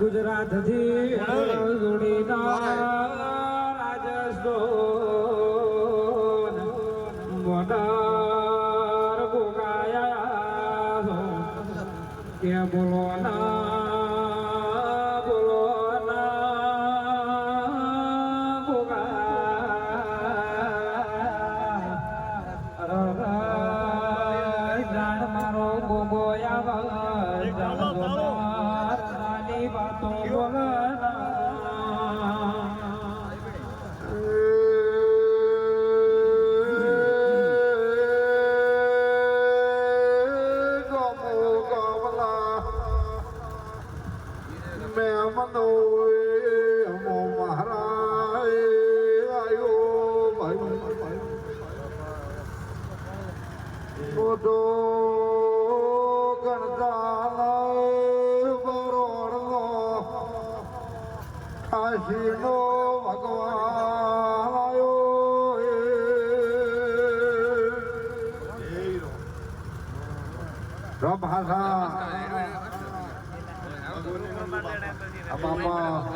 ગુજરાત થી જોડીના રાજસ્થાન મોટર ગોગાયા કે બોલો ના ગોગા જાણ મારો ગોગોયા બાતો કાશીનો ભગવાન આયો રભાસા બાપા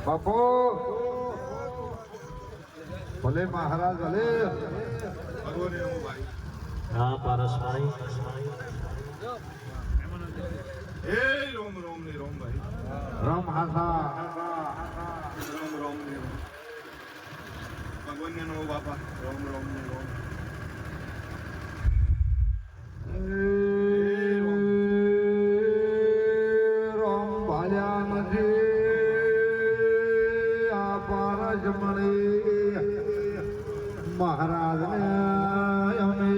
બાપુ ભલે મહારાજ ભલે હા પારસભાઈ એ રોમ રોમ ને રોમ ભાઈ રામ હાસા રોમ રોમ ને રોમ ભગવાન ને નો બાપા રોમ રોમ ને રોમ રામ ભાલ્યા નથી આ પારસમણી મહારાજ ને અમે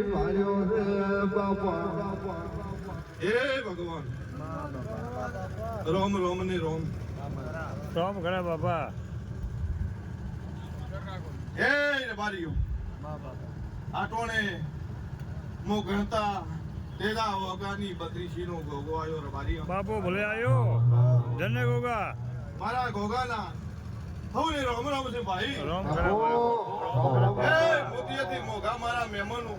ભાલ્યો છે બાપા એ ભગવાન રોમ રોમ ને રોમ રામ ઘણા બાપા એ બારીઓ આટોણે મો ગણતા તેલા વગાની બત્રીસી નો ગોગો આયો રબારી બાપુ ભલે આવ્યો જને ગોગા મારા ગોગાના હવને રોમ રોમ છે ભાઈ રામ એ મોતીયાથી મોગા મારા મહેમાનો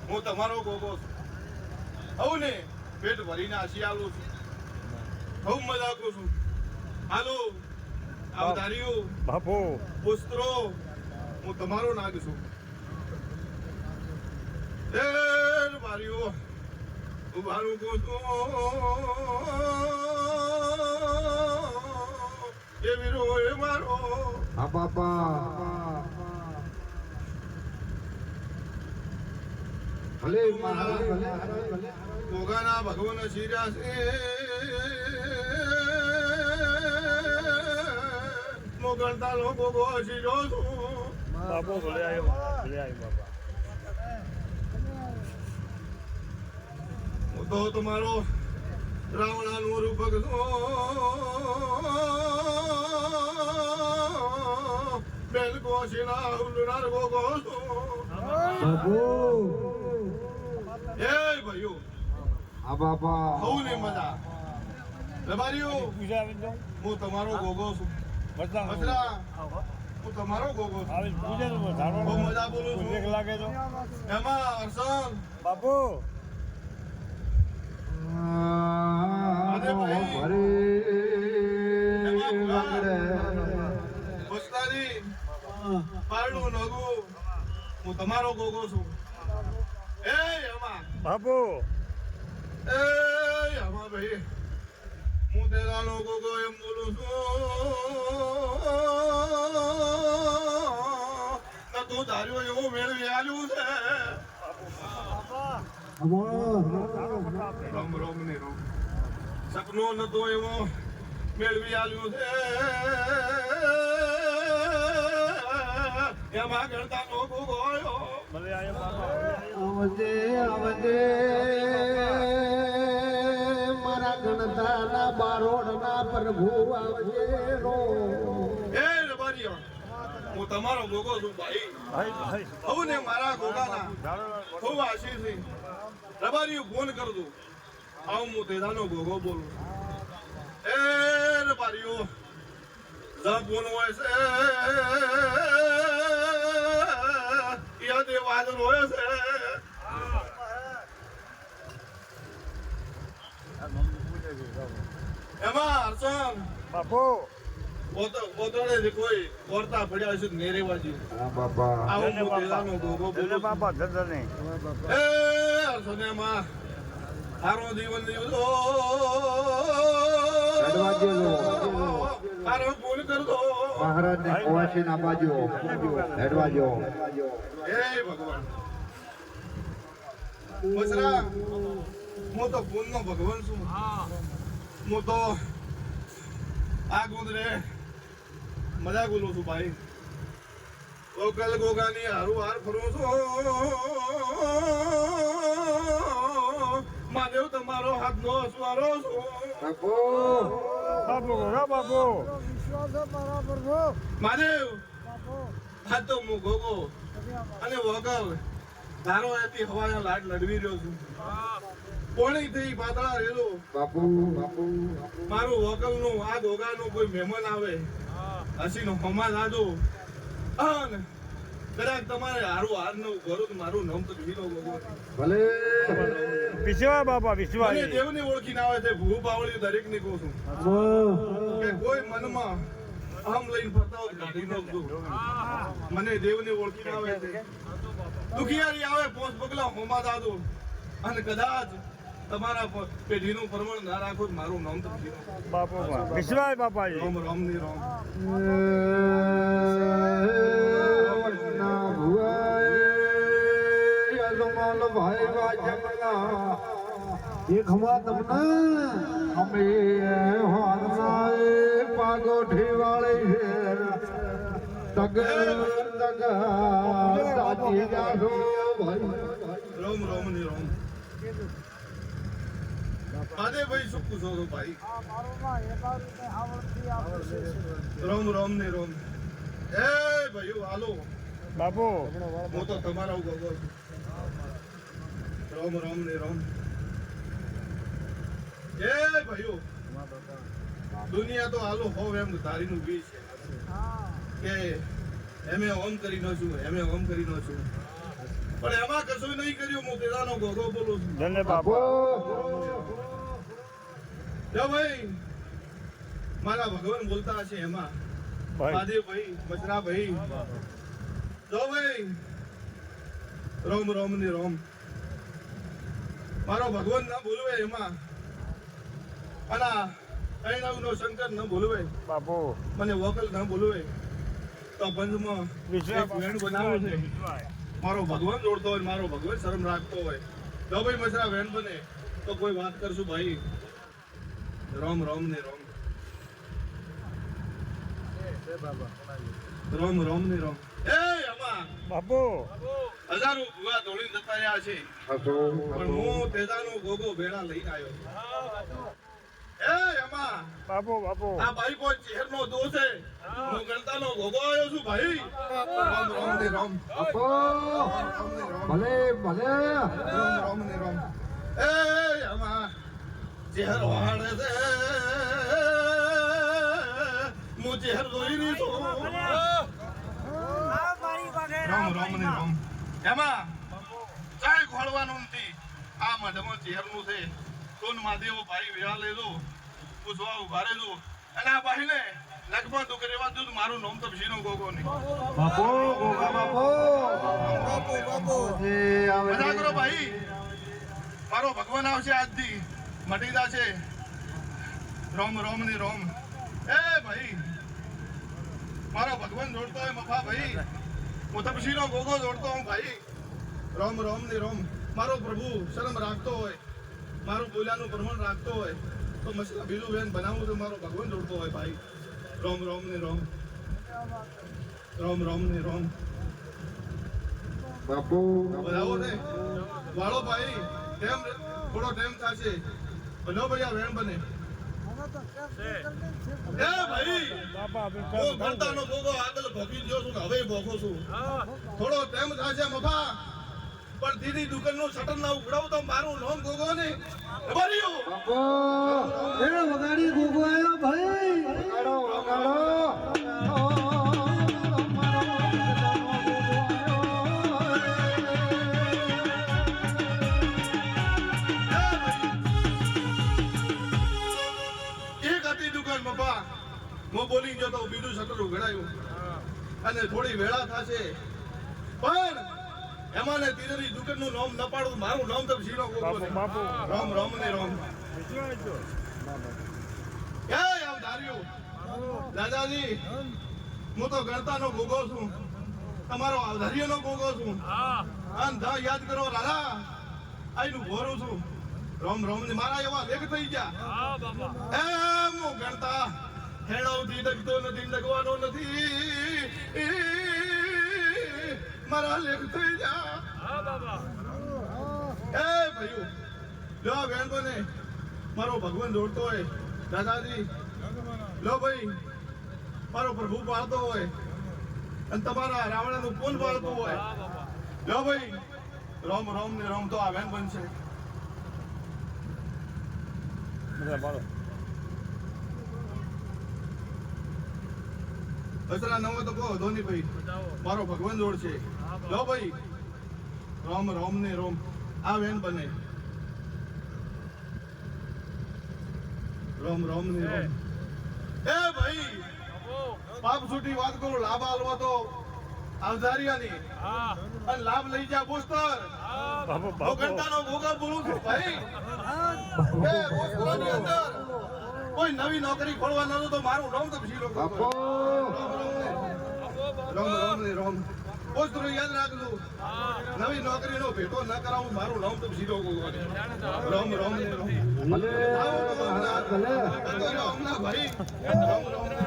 હું તમારો ગોગો છું હવને પેટ ભરીને આશી આલું છું હવ મજા કરું છું હાલો આવધારીઓ બાપુ પુસ્ત્રો હું તમારો નાગ છું એ મારીઓ ઉભારું ગોતો એ વીરો એ મારો હા બાપા ભલે મહારાજ ભલે ગોગાના ભગવાન શિર્યા છે મોગણતા લોકો ગો શિરો છું બાપુ ભલે આવ્યો બાપા હું તો તમારો રાવણાનું રૂપ બેલ ગોશીના ઉલનાર ગોગો બાપુ એ ભાઈઓ હા બાપા હવને મજા રબારીઓ પૂજા આવી જાઉં હું તમારો ગોગો છું બદલા બદલા હું તમારો ગોગો છું આવી પૂજા તો ધારો બહુ મજા બોલું છું દેખ લાગે તો એમાં હર્ષન બાપુ ભરી પારણું નગુ હું તમારો ગોગો છું એ આમાં બાપુ એ આમાં ભાઈ હું તેરાનો ગોગો એમ બોલું છું તું ધાર્યો એવો મેળવી આલ્યું છે રામ રામ ને રામ સપનો નતો એવો મેળવી આલ્યું છે એમાં ગણતા નો ગોગો આવ્યો ભલે આવ્યો બાપા આવજે આવજે મારા ગણતાના બારોડના પ્રભુ આવજે રો એ રબારીઓ હું તમારો ગોગો છું ભાઈ ભાઈ ભાઈ હું ને મારા ગોગાના ઝાડો ખૂબ આશીષ છે રબારીઓ ફોન કર દઉં આવું હું તેદાનો ગોગો બોલું એ રબારીઓ જા ફોન હોય છે યાદ એ વાદળ હોય છે એમાં હર્ષણ બાપુ પોતળે કોઈ કોરતા પડ્યા છે નેરેવાજી હા બાપા આવું હું તેદાનો ગોગો ધન્ય બોલું બાપા ધન્ય એ હર્ષણેમાં હારો જીવન જીવજો દરવાજે લો હારો ફોન કર દો મહારાજને કવાસી ના બાજુ દરવાજો હે ભગવાન બસરા હું તો પૂનનો ભગવાન છું હું તો આ ગુંદરે મજા બોલું છું ભાઈ ગોકલ ગોગાની હારું હાર ફરું છું મહાદેવ તમારો હાથનો સ્વારો છું બાપુ બાપુ ગોગા બાપુ મહાદેવ આ તો હું ગોગો અને વગર ધારો એથી હવાના લાડ લડવી રહ્યો છું પોણી થઈ પાતળા રેલો બાપુ બાપુ મારું વકલનું આ ગોગાનું કોઈ મહેમાન આવે હસીનો હમા લાદો અને કદાચ તમારે હારું હાર નું ઘરું મારું નામ તો વીરો ગોગો ભલે વિશ્વા બાપા વિશ્વા મને દેવની ઓળખી ના આવે છે ભૂ બાવળી દરેક ની કહું છું કે કોઈ મનમાં આમ લઈને ફરતા હોય કાઢી નાખજો મને દેવની ઓળખી ના આવે છે દુખિયારી આવે પોસ પગલા હોમા દાદો અને કદાચ તમારા પેઢીનું પ્રમાણ ના રાખો તો મારું નામ તો વીરો બાપુ વિશ્વા બાપાજી રામ રામ ની રામ ના ભુઆએ અજમાલ ભાઈ વાજમલા એ ખમા તમને અમે હારના એ પાગોઠી વાળી છે તગ તગ સાચી જાશો ભાઈ રામ રામ ની રામ આદે ભાઈ શું પૂછો છો ભાઈ રામ રામ ને રામ એ ભાઈઓ હાલો બાપુ હું તો તમારો ગોગો છું રામ રામ ને રામ એ ભાઈઓ દુનિયા તો હાલો હોવ એમ ધારીનું બી છે કે એમે ઓમ કરી ન છું એમે ઓમ કરી ન છું પણ એમાં કશું નહીં કર્યું હું પેલાનો ગોગો બોલું છું ધન્ય બાપુ બાપા જો ભાઈ મારા ભગવાન બોલતા હશે એમાં ભાઈ મહાદેવ ભાઈ બચરા ભાઈ જો ભાઈ રોમ રોમ ને રોમ મારો ભગવાન ના બોલવે એમાં અને કૈણવ નો શંકર ન બોલવે બાપુ મને વકલ ન બોલવે તો બંધમાં વિશ્વા એક વેણ બનાવે છે મારો ભગવાન જોડતો હોય મારો ભગવાન શરમ રાખતો હોય જો ભાઈ મસરા વેણ બને તો કોઈ વાત કરશું ભાઈ રામ રામ ને રામ રામ રામ ને રામ એ અમા બાપુ હજારો ભૂવા દોડીને જતા રહ્યા છે હસો પણ હું તેજાનો ગોગો ભેળા લઈને આવ્યો એ અમા બાપુ બાપુ આ ભાઈ કોઈ ચહેરનો દોષ છે હું ગણતાનો ગોગો આવ્યો છું ભાઈ રામ રામ ને રામ બાપુ ભલે ભલે રામ રામ ને રામ એ અમા ચહેર વાળે છે હું ચહેર જોઈ રહી છું રામ રામ ને રામ એમાં ચાય ખોળવાનું નથી આ મઢમાં ચહેરનું છે કોણ મહાદેવો ભાઈ વિરા લેજો પૂછવા ઉભા રહેજો અને આ ભાઈને લગભગ તો કરેવા દૂધ મારું નામ તો ભીનો ગોગો નહીં બાપુ ગોગા બાપુ એ આવે મજા કરો ભાઈ મારો ભગવાન આવશે આજથી મટી જશે રોમ રોમ ને રોમ એ ભાઈ મારો ભગવાન જોડતો હોય મફા ભાઈ હું તપસીનો ગોગો જોડતો હું ભાઈ રોમ રોમ ને રોમ મારો પ્રભુ શરમ રાખતો હોય મારું બોલ્યાનું પ્રમાણ રાખતો હોય તો મસલા બીજું વેન બનાવવું તો મારો ભગવાન જોડતો હોય ભાઈ રોમ રોમ ને રોમ રોમ રોમ ને રોમ બાપુ બરાબર ને વાળો ભાઈ ટેમ થોડો ટાઈમ થશે નો ભાઈ આ વેણ બને એ ભાઈ બાપા હું ગણતાનો ગોગો આગળ ભોગી ગયો છું ને હવે ભોગો છું થોડો ટાઈમ થશે મફા પણ દીદી દુકાનનું શટર ના ઉઘડાવું તો મારું નામ ગોગો ને ભર્યું બાપુ એ વગાડી ગોગો આવ્યો ભાઈ વગાડો વગાડો એક હતી દુકાન બાપા હું બોલી ગયો તો બીજું શટર ઉઘડાયું અને થોડી વેળા થશે પણ એમાં ને તીરની દુકાનનું નામ ન પાડું મારું નામ તો શીરો ગોગો ને બાપુ રામ રામ ને રામ વિશ્વાસ જો એ આવ ધાર્યું દાદાજી હું તો ગણતાનો ગોગો છું તમારો આવધારીનો ગોગો છું અન ધા યાદ કરો લાલા આઈનું ભોરું છું રોમ રોમ ને મારા એવા લેખ થઈ ગયા એમ હું ગણતા હેણોથી ડગતો નથી ડગવાનો નથી મારા લેખ થઈ ગયા એ ભાઈઓ લો બેન બને મારો ભગવાન દોડતો હોય દાદાજી લો ભાઈ મારો પ્રભુ પાળતો હોય અને તમારા રાવણાનું કોણ પાળતું હોય લો ભાઈ રોમ રોમ ને રોમ તો આ વેન બનશે બધા બાળો અસરા નવો તો કહો ધોની ભાઈ મારો ભગવાન જોડ છે લો ભાઈ રોમ રોમ ને રોમ આ વેન બને રોમ રોમ ને રોમ એ ભાઈ પાપ છૂટી વાત કરો લાભ આલવો તો આવધારિયાની અને લાભ લઈ જા પુસ્તર બાપુ હું બાપુ ઘંટાનો ભોગા બોલું છું ભાઈ એ પુસ્તરની અંદર કોઈ નવી નોકરી ખોલવા ન તો મારું નામ તો શીરો બાપુ રોમ રોમ ને રોમ પુસ્તર યાદ રાખજો નવી નોકરીનો ભેટો ન કરાવું મારું નામ તો શીરો રોમ રોમ ને રોમ ભલે ભલે રોમ ના ભાઈ રોમ રોમ ને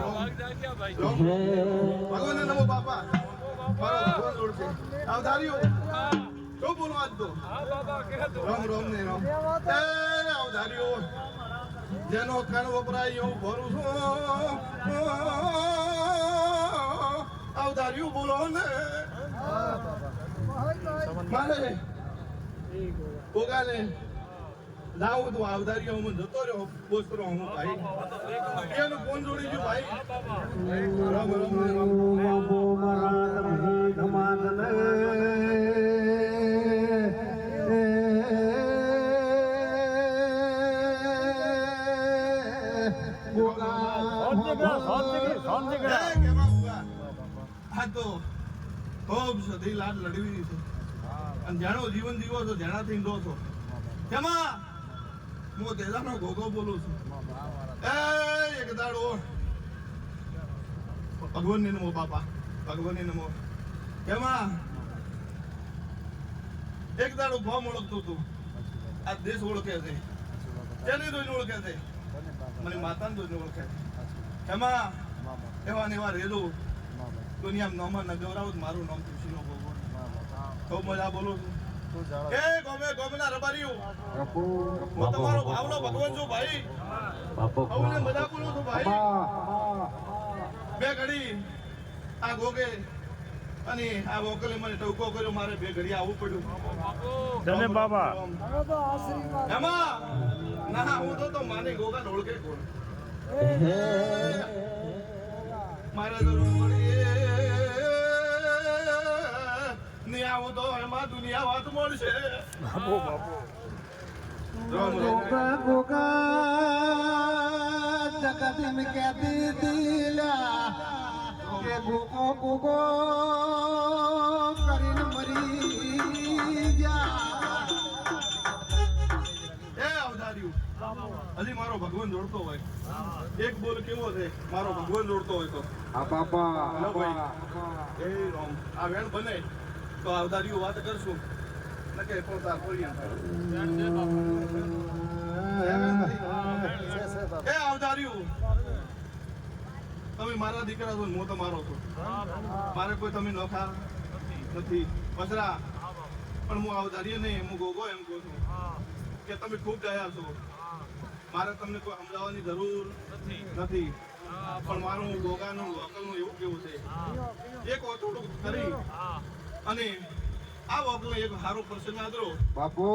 રોમ રોમ ભગવાન નમો બાપા મારો ભગવાન જોડ છે આવધાર્યો શું બોલો આજ તો રોમ રોમ ને રોમ એ આવધાર્યો જેનો કણ વપરાય એવું ભરું છું આવધાર્યું બોલો ને મારે ઓગાને લાવું તું આવધાર્યો હું જતો રહ્યો પોસ્તરો હું ભાઈ એનું ફોન જોડી ગયું ભાઈ રામ રામ ને રામ બાપુ મારા ભીખ માંગને શાંતિ એ કેવા હુઆ? આ તો ખૂબ સધી લાડ લડવી છે અને જાણો જીવન જીવો છો જેનાથી લો છો તેમાં હું તેજાનો ગોગો બોલું છું એ એક દાડો ભગવાનની નમો બાપા ભગવાનની નમો તેમાં એક દાડો ભાવ ઓળખતું હતું આ દેશ ઓળખે છે તેની જોઈને ઓળખે છે મને માતાને જોઈને ઓળખે છે એમાં એવા ને એવા રેલું દુનિયામાં નોમાં ન ગૌરાવું મારું નામ તુલસીનો ગોગો ખૂબ મજા બોલું છું એ ગમે ગમેના રબારીઓ બાપુ હું તમારો ભાવનો ભગવાન છું ભાઈ હવને મજા બોલું છું ભાઈ બે ઘડી આ ગોગે અને આ વોકલે મને ટવકો કર્યો મારે બે ઘડી આવવું પડ્યું ધન્ય બાબા એમાં ના હું તો માને ગોગા ઓળખે કોણ મારે તો ને આવું તો એમાં દુનિયા વાત મળશે બાપુ બાપુ ગોગા ગોગા જગત में कहती दिला કે ગોગો ગોગો કરીને મરી જા એ અવધાર્યું હજી મારો ભગવાન જોડતો હોય એક બોલ કેવો છે મારો ભગવાન જોડતો હોય તો આ બાપા લો ભાઈ એ રામ આ વેણ બને તો આવતારીઓ વાત કરશું નકે પોતા કોળિયા એ આવતારીઓ તમે મારા દીકરા છો હું તમારો છું મારે કોઈ તમે નોખા નથી પસરા પણ હું આવતારીએ નહીં હું ગોગો એમ કહું છું કે તમે ખૂબ દયા છો મારે તમને કોઈ સમજાવવાની જરૂર નથી પણ મારું ગોગાનું વકલનું એવું કેવું છે એક થોડુંક કરી અને આ વકલ એક સારો પ્રસંગ આદરો બાપુ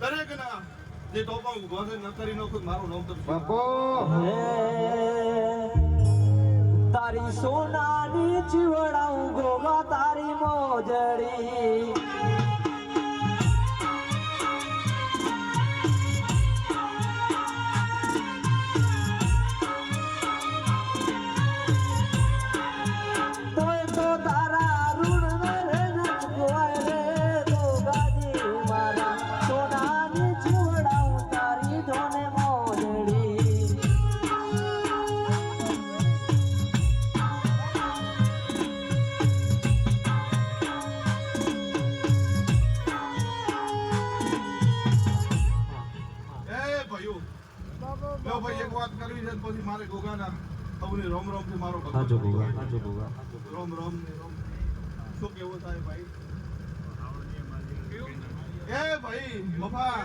દરેકના જે ટોપા ઉભા છે ન કરી નાખું મારું નામ તો બાપુ તારી સોનાની ચીવડાવું ગોગા તારી મોજડી ભાઈ એક વાત કરવી છે પછી મારે ગોગાના અવને રોમ રોમ થી મારો ભગવાન રોમ રોમ ને રોમ શું કેવું થાય ભાઈ એ ભાઈ બફા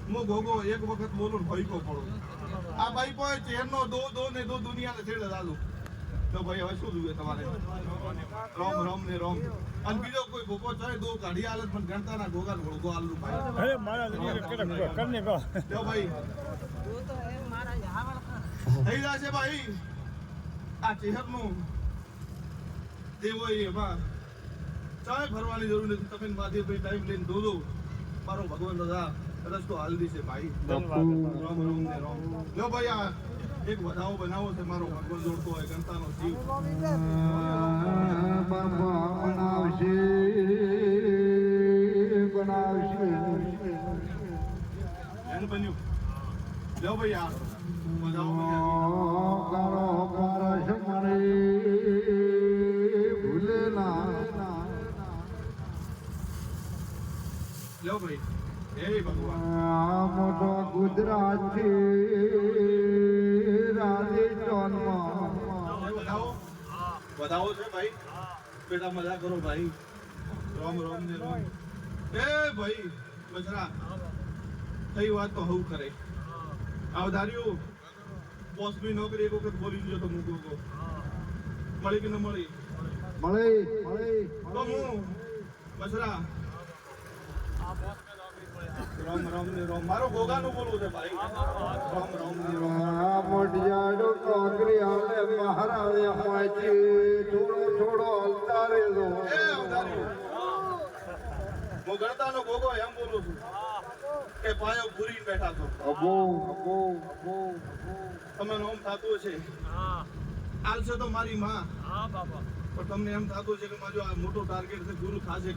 હું ગોગો એક વખત બોલું ભાઈ કો પડું આ ભાઈ કોઈ ચેરનો દો ને દો દુનિયાને છેડે ચાલુ તો ભાઈ હવે શું જોઈએ તમારે રોમ રોમ ને રોમ અને બીજો કોઈ ભૂકો ચાહે દો કાઢી હાલત પણ ગણતા ના ગોગા ગોગો આલુ ભાઈ અરે મારા કરને કહો જો ભાઈ થઈ જશે ભાઈ આ ચેહરનું દેવ હોય એમાં ચાય ફરવાની જરૂર નથી તમે માધે ભાઈ ટાઈમ લઈને દો મારો ભગવાન દાદા રસ્તો હાલ દીશે ભાઈ રામ રામ ને રામ લો ભાઈ આ એક વધાવો બનાવો છે મારો ભગવાન જોડતો હોય ગણતાનો જીવ બાપા બનાવશે એનું બન્યું લો ભાઈ આ વધાવો કાળો પારસ મને ભૂલે ના લો ભાઈ હે ભગવાન મોટો ગુજરાત છે રાજસ્થાનમાં વધાવો છે ભાઈ બેટા મજા કરો ભાઈ રોમ રોમ ને રોમ એ ભાઈ બચરા કઈ વાત તો હવું કરે આવધાર્યું બોસની નોકરી એક વખત બોલી ગયો તો મૂકો મળી કે ન મળી મળે તો હું બચરા રોમ રોમ ને રોમ મારો ગોગાનું બોલવું છે ભાઈ રોમ રોમ ને રોમ મોઢિયાડો નોકરી આલે મહારાજે માચી થોડો હલતા રહેજો એ આવધાર્યું હું ગણતાનો ગોગો એમ બોલું છું કે પાયો પૂરી બેઠા છો અબો તમે નોમ થતું છે આલશે તો મારી માં પણ તમને એમ થતું છે કે મારો આ મોટો ટાર્ગેટ છે ગુરુ થાશે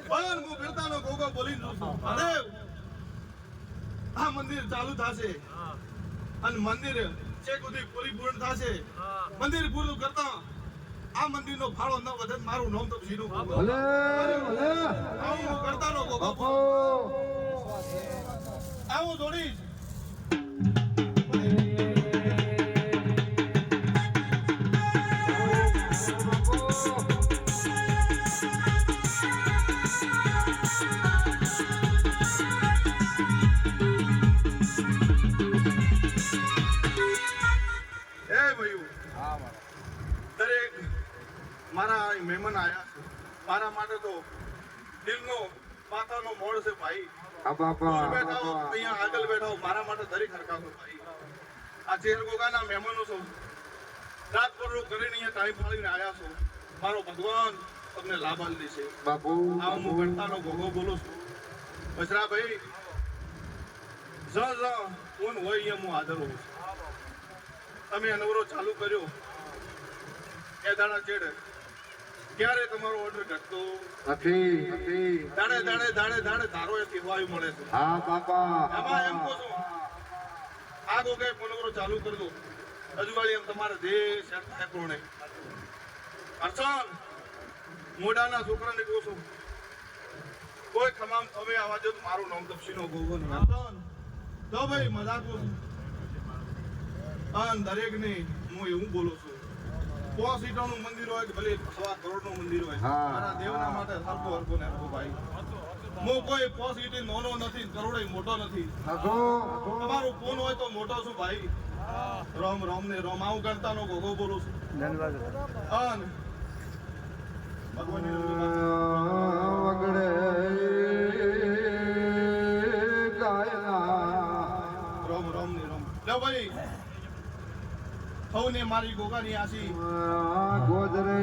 પણ હું ગણતાનો ગોગો બોલી દઉં છું અને આ મંદિર ચાલુ થશે અને મંદિર ચેક સુધી પરિપૂર્ણ થશે મંદિર પૂરું કરતા આ મંદિરનો ફાળો ન વધે મારું નામ તો સીધું ભલે ભલે હું ગણતાનો ગોગો બાપો આવું જોડીશ દરેક મારા મહેમાન આયા છે મારા માટે તો દિલનો માથાનો મોડ છે ભાઈ આ બાપા દૂર બેઠા હો અહીંયા આગળ બેઠા હો મારા માટે દરેક હરખા છો ભાઈ આ ચેર ગોગાના મહેમાનો છો રાત પર કરીને અહીંયા ટાઈમ ફાળીને આવ્યા છો મારો ભગવાન તમને લાભ આલી દેશે બાપુ આ હું ગણતાનો ગોગો બોલું છું બસરા ભાઈ કોણ હોય અહીંયા હું હાજર હોઉં છું તમે અનવરો ચાલુ કર્યો એ દાડા ચેડ ક્યારે તમારો ઓર્ડર ઘટતો નથી નથી દાડે દાડે દાડે દાડે ધારો એ કહેવાયું મળે છે હા બાપા એમાં એમ કહું છું આ તો કઈ ફોનવરો ચાલુ કરી દો રજવાડી એમ તમારે દેશ એમ થાય કોણે અર્ચન મોઢાના છોકરાને કહું છું કોઈ ખમામ તમે આવા જો તો મારું નામ તપસીનો ગોગો ને અર્ચન તો ભાઈ મજાક કહું છું અન દરેક ને હું એવું બોલું છું 100 સીટોનું મંદિર હોય કે ભલે 1.25 કરોડનું મંદિર હોય હા. મારા દેવના માટે હરકો હરકો ને હરકો ભાઈ હું કોઈ 100 સીટી નાનો નથી કરોડે મોટો નથી હગો તમારું ફોન હોય તો મોટો છું ભાઈ રામ રામ ને રામ આવું કરતા નો ગોગો બોલું છું અન ભગવાનની વગડે ગાયના રામ રામ ને રામ લે ભાઈ સૌને મારી ગોગાની આશી ગોદરે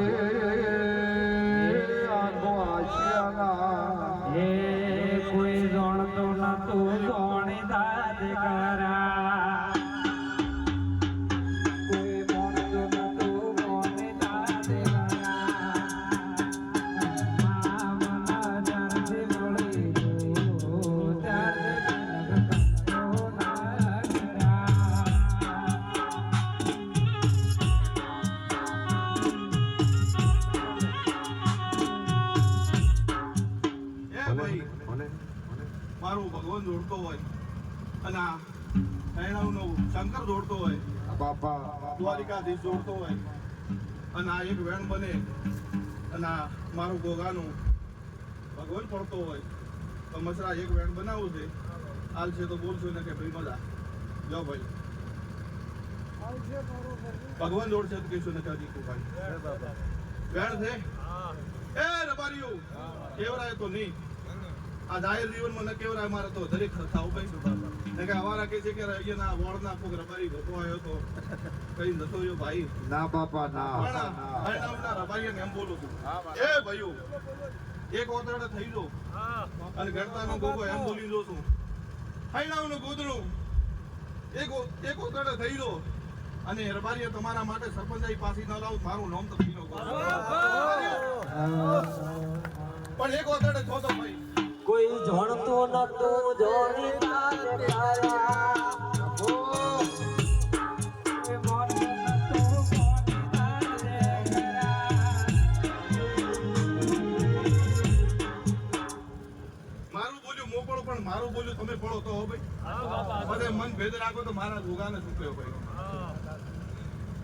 આખો આશિયાના હે કોઈ જાણતો નતું જાણીદાદ કરા કોઈ જાણતો નતું જાણીદાદ કરા મામના જાનથી મળી ગયો ત્યારે કનકો ના કરા એ ભાઈ મારું ભગવાન દોડતો હોય અને આ કૈણાવનો શંકર દોડતો હોય બાપા દ્વારિકાધીશ દોડતો હોય અને આ એક વેણ બને અને આ મારું ગોગાનું ભગવાન પડતો હોય તો મસરા એક વેણ બનાવવું છે હાલ છે તો બોલશો ને કે ભાઈ મજા જાઓ ભાઈ ભગવાન દોડશે તો કહીશું ને કે હજી ભાઈ વેણ છે એ રબારીઓ કેવરાય તો નહીં આ જાહેર જીવનમાં ન કેવરાય મારે તો દરેક ખાવ કહીશું ને કે અમારા કહે છે કે અહીંયાના વોર્ડના કોક રબારી ગોતો આવ્યો તો કઈ જતો રહ્યો ભાઈ ના બાપા ના હરણાવના રબારીને એમ બોલું છું એ ભાઈઓ એક ઓતરડે થઈ લો અને ગણતાનો ગોગો એમ બોલી લો છું હરણાવનું ગોદડું એક ઓતરડે થઈ લો અને રબારીએ તમારા માટે સરપંચાઈ પાસી ન લાવું મારું નામ તો પીનો પણ એક ઓતરડે છો તો ભાઈ કોઈ જાણતો નતું જાણીદાદ કરા કોઈ જાણતો નતું જાણીદાદ કરા મારું બોલ્યું મોકળો પણ મારું બોલ્યું તમે પડો તો હો ભાઈ બધે મન ભેદ રાખો તો મારા ભોગાને ચૂક્યો ભાઈ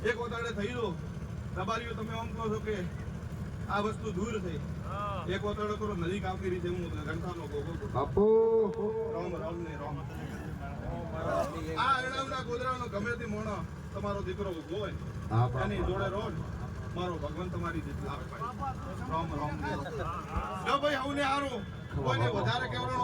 એક ઓતાડે થઈ લો રબારીઓ તમે આમ કહો છો કે આ વસ્તુ દૂર થઈ એક ઓતાડો કરો નજીક આવતી રીતે હું ઘંટાનો ગોગો છું. બાપુ રામ રામ ને રામ આ અરણાવના ગોદરાનો ગમે તે મોણો તમારો દીકરો ઉભો હોય હા બાપા એની જોડે રોડ મારો ભગવાન તમારી જીત લાવે ભાઈ રામ રામ ને રામ. જો ભાઈ આવું ને હારું કોઈને વધારે કેવરાનો